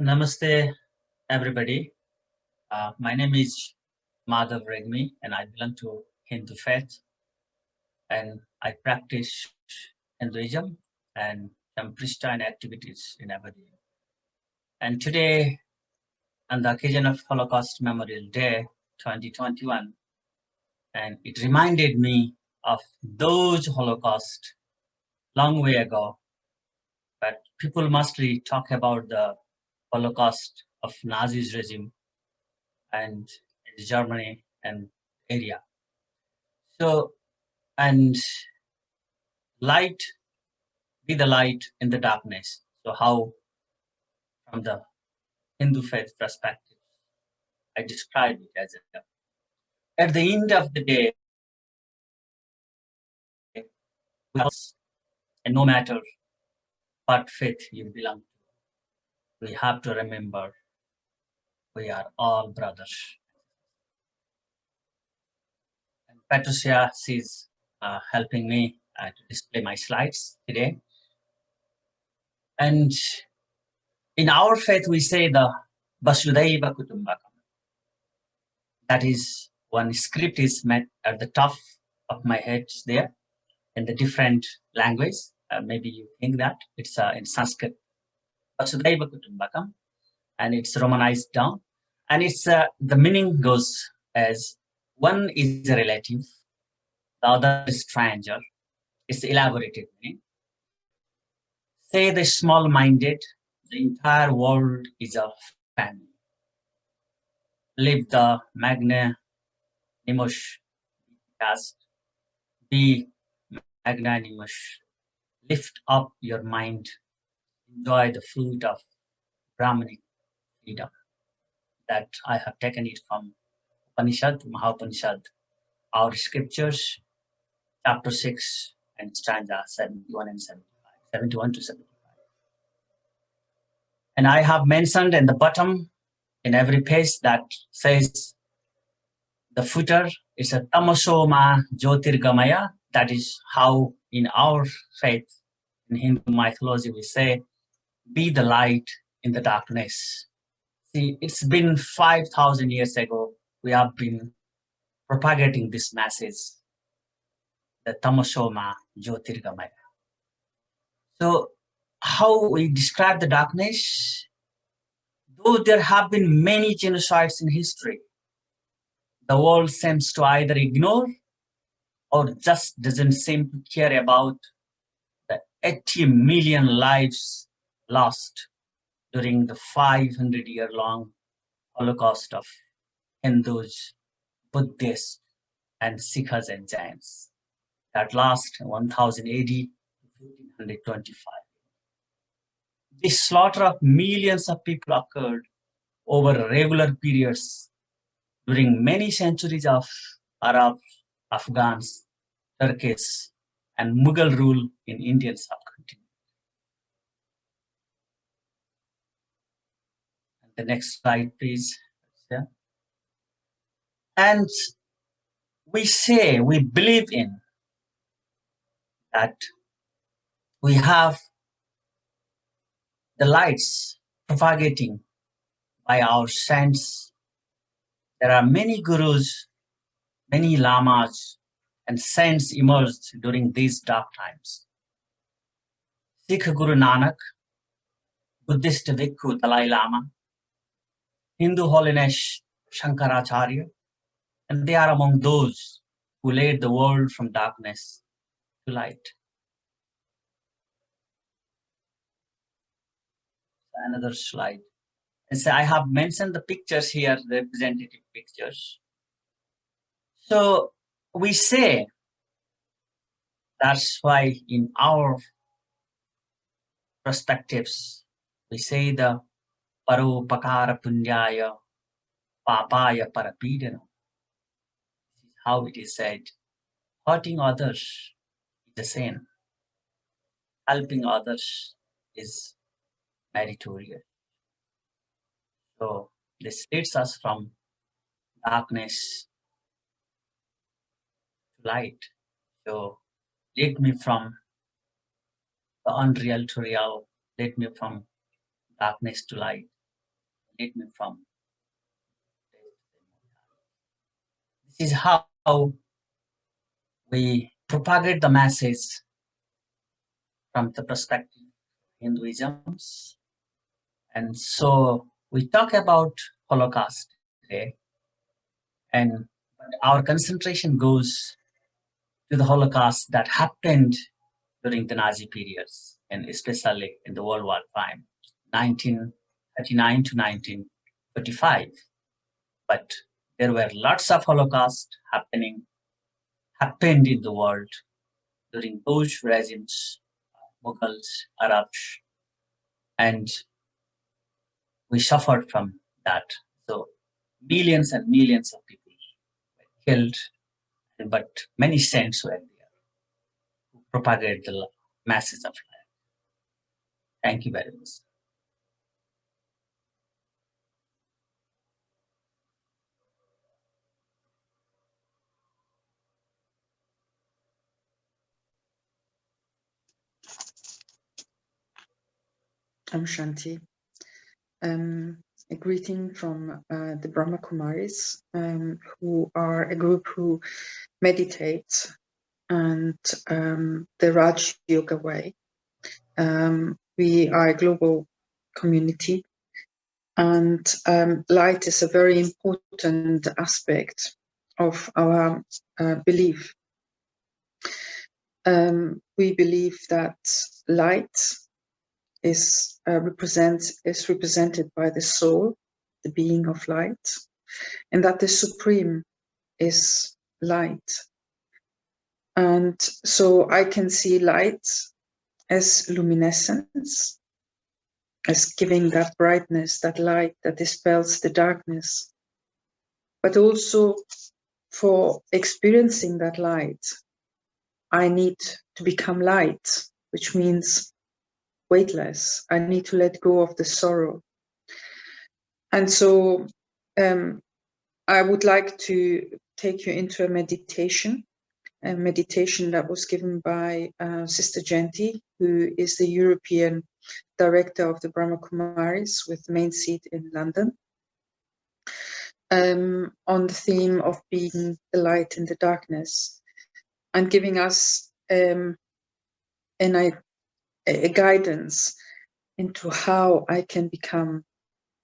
Namaste, everybody. My name is Mahdhav Hindu, and I belong to Hindu faith, and I practice Hinduism and some Christian activities in Aberdeen. And today, on the occasion of Holocaust Memorial Day 2021, and it reminded me of those Holocaust long way ago. But people mostly talk about the Holocaust of Nazi's regime and in Germany and area. So, and light, be the light in the darkness. So how, from the Hindu faith perspective, I describe it as at the end of the day, and no matter what faith you belong to, we have to remember we are all brothers. And Patricia, she's helping me to display my slides today. And in our faith, we say the Vasudhaiva Kutumbakam. That is one script is met at the top of my head there in the different language. Maybe you think that it's in Sanskrit, Vasudhaiva Kutumbakam, and it's romanized down. And it's the meaning goes as one is a relative, the other is stranger. It's elaborated meaning. Say the small-minded, the entire world is a family. Live the magnanimous task. Be magnanimous. Lift up your mind. Enjoy the fruit of Brahmanic freedom. That I have taken it from Upanishad, Mahapanishad, our scriptures, chapter 6 and stanza 71 and 75, 71 to 75. And I have mentioned in the bottom, in every page that says the footer is a tamasoma jyotirgamaya. That is how in our faith, in Hindu mythology, we say, be the light in the darkness. See, it's been 5,000 years ago, we have been propagating this message, the tamasoma jyotirgamaya. So how we describe the darkness, though there have been many genocides in history, the world seems to either ignore or just doesn't seem to care about the 80 million lives lost during the 500-year-long Holocaust of Hindus, Buddhists, and Sikhs and Jains that last 1000 AD to 1525. This slaughter of millions of people occurred over regular periods during many centuries of Arab, Afghans, Turkish, and Mughal rule in Indian subcontinent. And the next slide, please. Yeah. And we say, we believe in that we have the lights propagating by our saints. There are many gurus, many lamas, and saints emerged during these dark times. Sikh Guru Nanak, Buddhist Bhikkhu Dalai Lama, Hindu holiness Shankaracharya, and they are among those who led the world from darkness to light. Another slide. And so I have mentioned the pictures here, the representative pictures. So we say, that's why in our perspectives, we say the paropakara punyaya papaya parapidana. This is how it is said. Hurting others is a sin. Helping others is meritorious. So this leads us from darkness to light. So lead me from the unreal to real, lead me from darkness to light. statement from. This is how we propagate the message from the perspective of Hinduism. And so we talk about Holocaust today, and our concentration goes to the Holocaust that happened during the Nazi periods, and especially in the World War time, 1939 to 1945. But there were lots of Holocaust happened in the world during those regimes, Mughals, Arabs, and we suffered from that. So millions and millions of people were killed, but many saints were there who propagate the message of life. Thank you very much. Shanti. A greeting from the Brahmakumaris, who are a group who meditates and the Raj Yoga way. We are a global community, and light is a very important aspect of our belief. We believe that light is represented by the soul, the being of light, and that the supreme is light. And so I can see light as luminescence, as giving that brightness, that light that dispels the darkness, but also for experiencing that light, I need to become light, which means weightless. I need to let go of the sorrow. And so I would like to take you into a meditation that was given by Sister Genti, who is the European director of the Brahmakumaris with main seat in London, on the theme of being the light in the darkness, and giving us a guidance into how I can become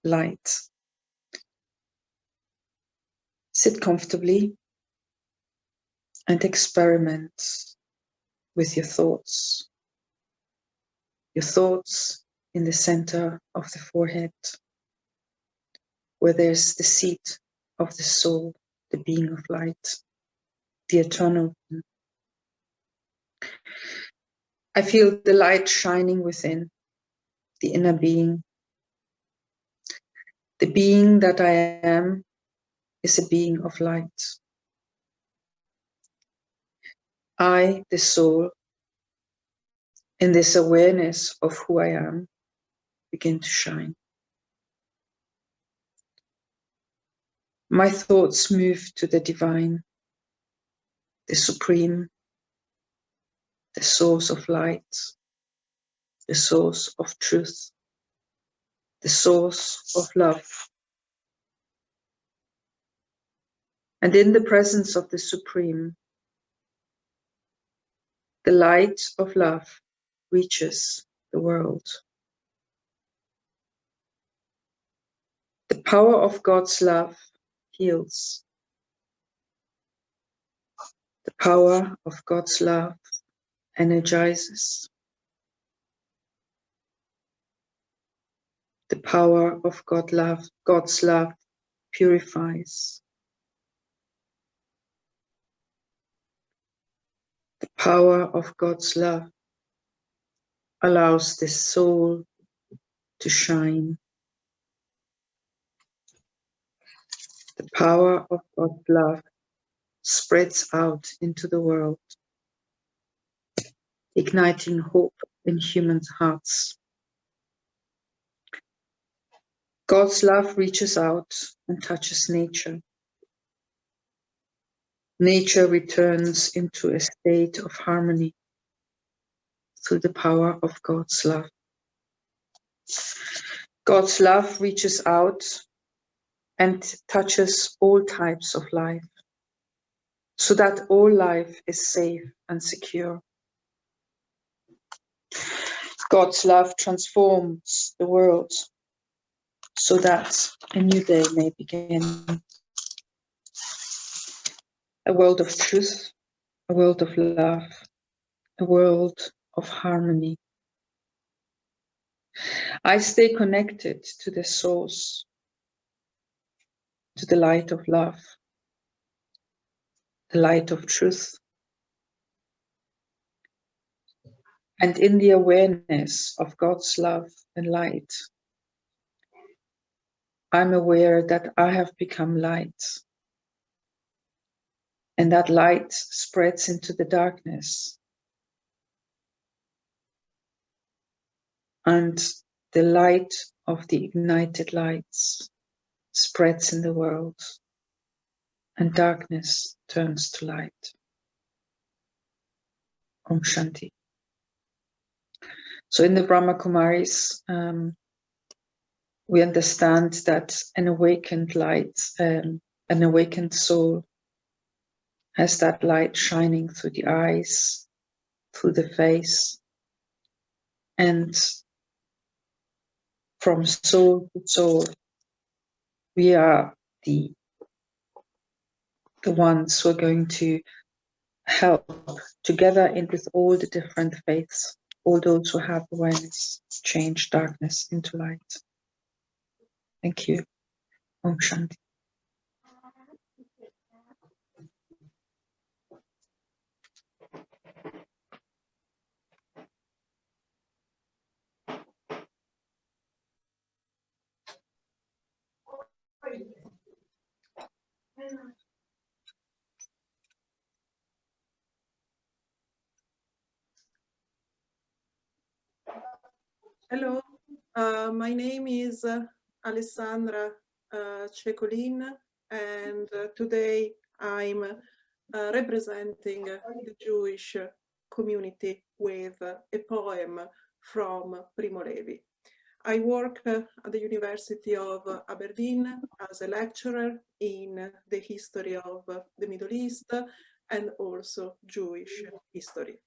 light. Sit comfortably and experiment with your thoughts. Your thoughts in the center of the forehead, where there's the seat of the soul, the being of light, the eternal one. I feel the light shining within, the inner being. The being that I am is a being of light. I, the soul, in this awareness of who I am, begin to shine. My thoughts move to the divine, the supreme, the source of light, the source of truth, the source of love. And in the presence of the supreme, the light of love reaches the world. The power of God's love heals. The power of God's love energizes. The power of God's love purifies. The power of God's love allows the soul to shine. The power of God's love spreads out into the world, igniting hope in human hearts. God's love reaches out and touches nature. Nature returns into a state of harmony through the power of God's love. God's love reaches out and touches all types of life, so that all life is safe and secure. God's love transforms the world so that a new day may begin. A world of truth, a world of love, a world of harmony. I stay connected to the source, to the light of love, the light of truth. And in the awareness of God's love and light, I'm aware that I have become light. And that light spreads into the darkness. And the light of the ignited lights spreads in the world. And darkness turns to light. Om Shanti. So in the Brahmakumaris, we understand that an awakened light, an awakened soul, has that light shining through the eyes, through the face, and from soul to soul, we are the ones who are going to help together in with all the different faiths, all those who have awareness, change darkness into light. Thank you. Om Shanti. Hello, my name is Alessandraczecholin, and today I'm representing the Jewish community with a poem from Primo Levi. I work at the University of Aberdeen as a lecturer in the history of the Middle East and also Jewish history.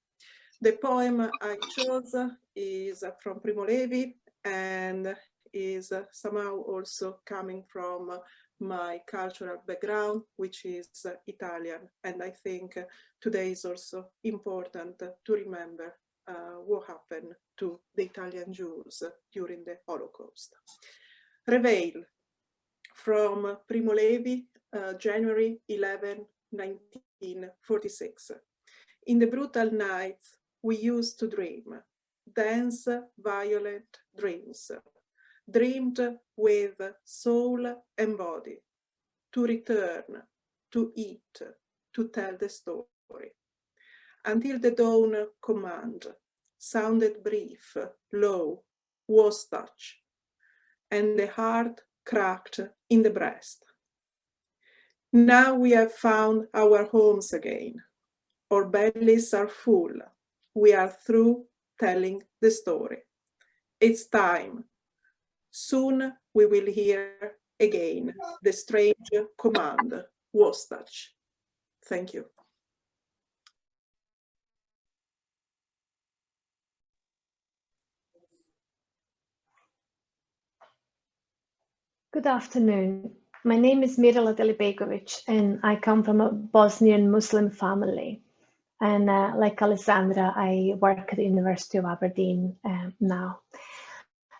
The poem I chose is from Primo Levi and is somehow also coming from my cultural background, which is Italian. And I think today is also important to remember what happened to the Italian Jews during the Holocaust. Reveil from Primo Levi, January 11, 1946. In the brutal nights, we used to dream, dense, violent dreams, dreamed with soul and body, to return, to eat, to tell the story. Until the dawn command sounded brief, low, was touch, and the heart cracked in the breast. Now we have found our homes again. Our bellies are full. We are through telling the story. It's time. Soon we will hear again the strange command, Wostach. Thank you. Good afternoon. My name is Mirola Delibekovic, and I come from a Bosnian Muslim family. And like Alessandra, I work at the University of Aberdeen now.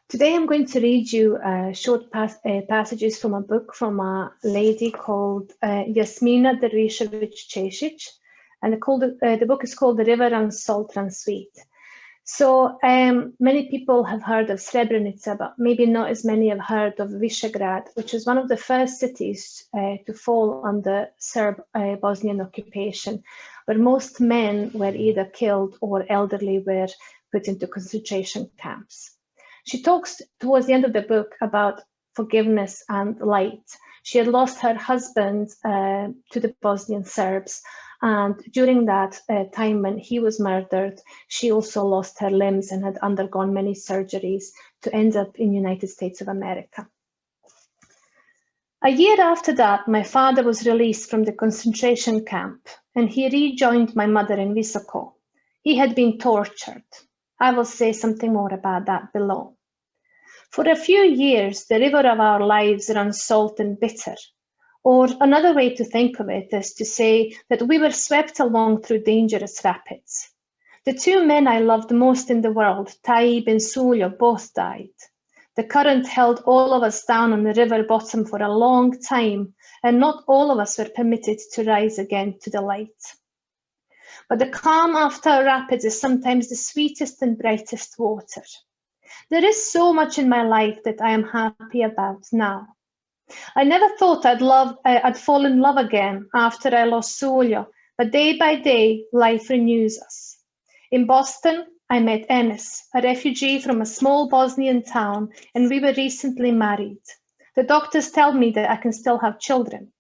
Today I'm going to read you short passages from a book from a lady called Jasmina Dervishević-Češić, and the book is called The River Runs Salt Runs Sweet. So many people have heard of Srebrenica, but maybe not as many have heard of Visegrad, which was one of the first cities to fall under Serb Bosnian occupation, where most men were either killed or elderly were put into concentration camps. She talks towards the end of the book about forgiveness and light. She had lost her husband to the Bosnian Serbs, and during that time when he was murdered, she also lost her limbs and had undergone many surgeries to end up in the United States of America. A year after that, my father was released from the concentration camp, and he rejoined my mother in Visoko. He had been tortured. I will say something more about that below. For a few years, the river of our lives ran salt and bitter. Or another way to think of it is to say that we were swept along through dangerous rapids. The two men I loved most in the world, Taib and Sulio, both died. The current held all of us down on the river bottom for a long time, and not all of us were permitted to rise again to the light. But the calm after rapids is sometimes the sweetest and brightest water. There is so much in my life that I am happy about now. I never thought I'd fall in love again after I lost Sulio, but day by day, life renews us. In Boston, I met Enes, a refugee from a small Bosnian town, and we were recently married. The doctors tell me that I can still have children.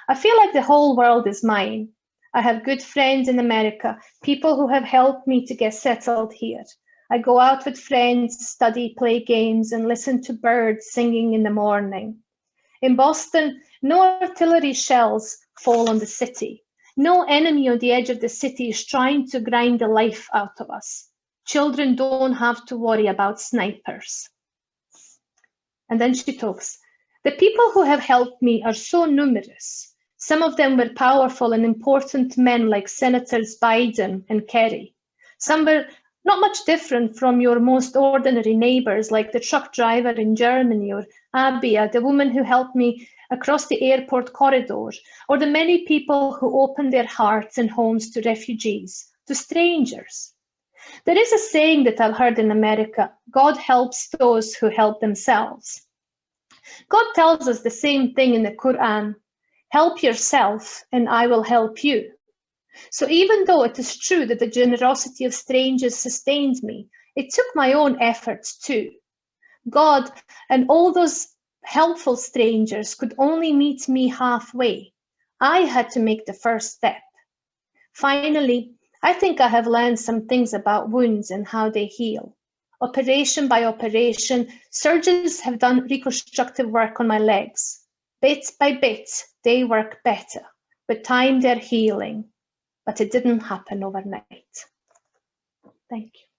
I feel like the whole world is mine. I have good friends in America, people who have helped me to get settled here. I go out with friends, study, play games, and listen to birds singing in the morning. In Boston, no artillery shells fall on the city. No enemy on the edge of the city is trying to grind the life out of us. Children don't have to worry about snipers. And then she talks. The people who have helped me are so numerous. Some of them were powerful and important men like Senators Biden and Kerry. Some were not much different from your most ordinary neighbors, like the truck driver in Germany, or Abia, the woman who helped me across the airport corridor, or the many people who opened their hearts and homes to refugees, to strangers. There is a saying that I've heard in America, God helps those who help themselves. God tells us the same thing in the Quran, help yourself and I will help you. So even though it is true that the generosity of strangers sustained me, it took my own efforts too. God and all those helpful strangers could only meet me halfway. I had to make the first step. Finally, I think I have learned some things about wounds and how they heal. Operation by operation, surgeons have done reconstructive work on my legs. Bit by bit, they work better. With time, they're healing. But it didn't happen overnight. Thank you.